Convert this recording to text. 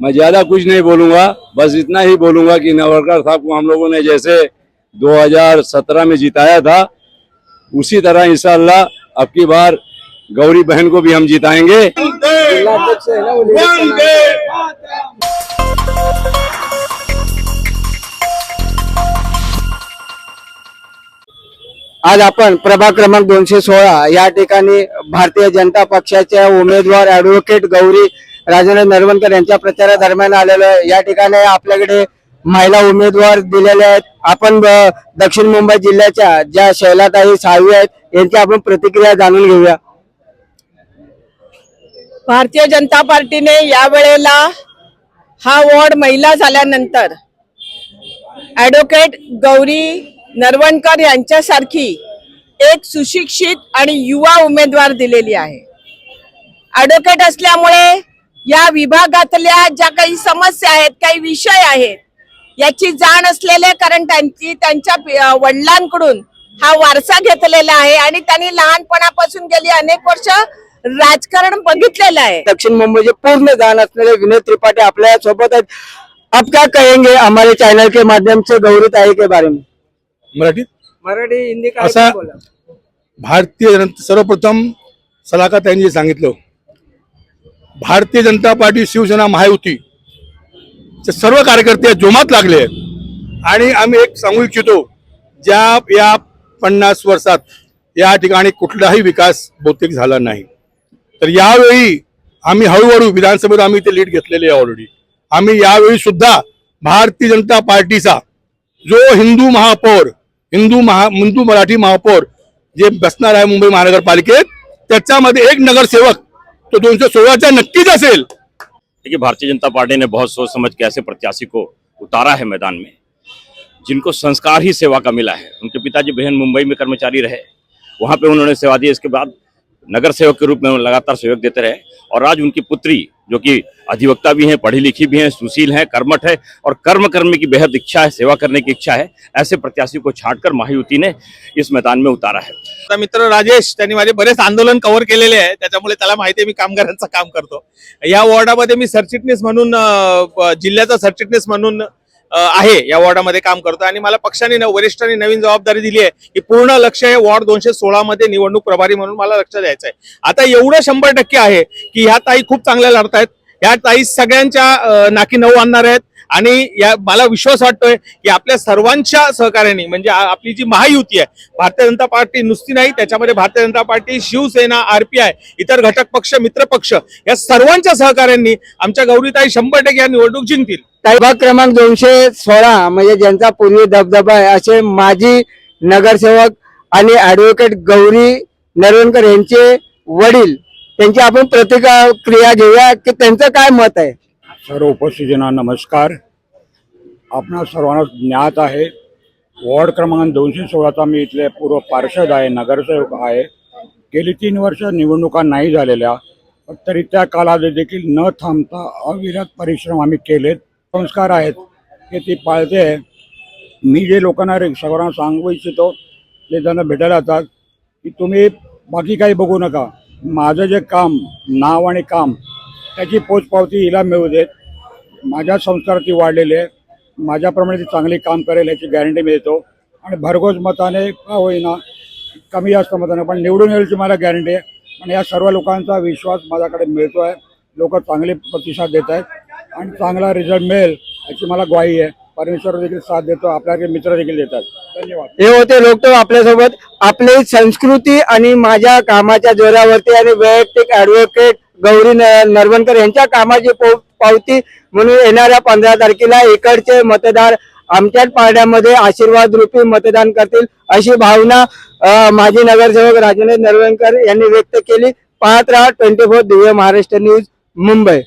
मैं ज्यादा कुछ नहीं बोलूंगा, बस इतना ही बोलूंगा कि नवलखा साहब को हम लोगों ने जैसे 2017 में जिताया था उसी तरह इंशाअल्लाह अब की बार गौरी बहन को भी हम जिताएंगे। आज आपण प्रभाग क्रमांक 216 या ठिकाणी भारतीय जनता पक्षाच्या उमेदवार ऍडव्होकेट गौरी राजेंद्र नरवणकर यांच्या प्रचारादरम्यान आलेलो आहे। या ठिकाणी आपल्याकडे महिला उमेदवार दिलेले आहेत। आपण दक्षिण मुंबई जिल्ह्याच्या ज्या शैलाताई साळवी आहेत यांची आपण प्रतिक्रिया जाणून घेऊया। भारतीय जनता पार्टीने या वेळेला हा वॉर्ड महिला झाल्यानंतर ऍडव्होकेट गौरी नरवणकर यांच्यासारखी एक सुशिक्षित आणि युवा उमेदवार दिलेली आहे। ऍडव्होकेट असल्यामुळे या विभागातल्या ज्या काही समस्या आहेत, काही विषय आहेत याची जाण असलेले, कारण त्यांच्या वडिलांकडून हा वारसा घेतलेला आहे आणि त्यांनी लहानपणापासून गेली अनेक वर्ष राजकारण बघितलेलं आहे। दक्षिण मुंबईचे पूर्ण जाण असलेले विनोद त्रिपाठी आपल्या सोबत आहेत। आप क्या कहेंगे हमारे चैनल के माध्यम से गौरी ताई के बारे में? मराठी हिंदी असा भारतीय जनता सर्वप्रथम सलाहकार त्यांनी जे सांगितलं, भारतीय जनता पार्टी शिवसेना महायुती सर्व कार्यकर्ते जोमात लागले आणि आम्ही एक सांगू इच्छितो, ज्या या 50 वर्षात या ठिकाणी कुठलाही विकास बहुतेक झाला नाही, तर यावेळी आम्ही हळूहळू विधानसभेत आम्ही ते लीड घेतलेले आहे ऑलरेडी। आम्ही यावेळी सुद्धा भारतीय जनता पार्टीचा जो हिंदू मराठी महापौर जे बसणार आहे मुंबई महानगरपालिकेत, त्याच्यामध्ये एक नगरसेवक तो 216चा नक्कीच असेल। देखिए, भारतीय जनता पार्टी ने बहुत सोच समझ के ऐसे प्रत्याशी को उतारा है मैदान में जिनको संस्कार ही सेवा का मिला है। उनके पिताजी बहन मुंबई में कर्मचारी रहे, वहां पे उन्होंने सेवा दी। इसके बाद नगर सेवक के रूप में लगातार सहयोग देते रहे और आज उनकी पुत्री जो कि अधिवक्ता भी हैं, पढ़ी लिखी भी हैं, सुशील हैं, कर्मठ है और कर्म करने की बेहद इच्छा है, सेवा करने की इच्छा है, ऐसे प्रत्याशी को छांटकर महायुति ने इस मैदान में उतारा है। मित्र राजेश त्यांनी माझे बरेच आंदोलन कव्हर केलेले आहे, त्याच्यामुळे त्याला माहिती आहे मी कामगारांचं काम करतो। या वॉर्डामध्ये मी सरचिटणीस म्हणून, जिल्ह्याचा सरचिटणीस म्हणून आहे, या वॉर्डामध्ये काम करतो आणि मला पक्षाने वरिष्ठांनी नवीन जबाबदारी दिली आहे की पूर्ण लक्ष हे वॉर्ड 216 मध्ये निवडणूक प्रभारी म्हणून मला लक्ष द्यायचं आहे। आता एवढं 100% आहे की ह्या ताई खूप चांगल्या लढतायत, ह्या ताई सगळ्यांच्या नाकी नऊ आणणार आहेत आणि या मला विश्वास वाटतोय की आपल्या सर्वांच्या सहकार्याने, म्हणजे आपली जी महायुती आहे, भारतीय जनता पार्टी नुसती नाही, त्याच्यामध्ये भारतीय जनता पार्टी, शिवसेना, RPI, इतर घटक पक्ष, मित्र पक्ष या सर्वांच्या सहकार्यांनी आमच्या गौरीताई 100% या निवडणूक जिंकतील। प्रभाग क्रमांक 216 म्हणजे ज्यांचा पूर्वी दबदबा आहे असे माजी नगरसेवक आणि ऍडव्होकेट गौरी नरवणकर यांचे वडील, त्यांची आपण प्रतिक्रिया घेऊया की त्यांचं काय मत आहे। सर्व उपस्थितांना नमस्कार। आपणा सर्वांना ज्ञात आहे, वॉर्ड क्रमांक 216चा मी इथले पूर्व पार्षद आहे, नगरसेवक आहे। गेली 3 वर्ष निवडणुका नाही झालेल्या, तरी त्या कालावधीत देखील न थांबता अविरत परिश्रम आम्ही केलेत। संस्कार आहेत की ती पाळते। मी जे लोकांना सर्वांना सांगू इच्छितो, जे त्यांना भेटायला येतात, की तुम्ही बाकी काही बघू नका, माझं जे काम, नाव आणि काम, त्याची पोचपावती हिला मिळू देत। माझ्या संस्कार ती वाढलेली आहे, माझ्याप्रमाणे ती चांगली काम करेल याची गॅरंटी मी देतो आणि भरघोस मताने का होईना, कमी जास्त मताने पण निवडून येण्याची मला गॅरंटी आहे। आणि या सर्व लोकांचा विश्वास माझ्याकडे मिळतो आहे, लोक चांगले प्रतिसाद देत आहेत आणि चांगला रिझल्ट मिळेल याची मला ग्वाही आहे। परमेश्वर देखील साथ देतो, आपल्याकडे मित्र देखील देतात। धन्यवाद। हे होते लोक तो आपल्यासोबत आपली संस्कृती आणि माझ्या कामाच्या जोरावरती आणि वैयक्तिक ऍडव्होकेट गौरी नरवणकर यांच्या कामाची पावती म्हणून येणाऱ्या 15 तारखेला इकडचे मतदार आमच्याच पारड्यामध्ये आशीर्वाद रूपी मतदान करतील अशी भावना माजी नगरसेवक राजेंद्र नरवणकर यांनी व्यक्त केली। पाहत रहा 24 दिव्य महाराष्ट्र न्यूज मुंबई।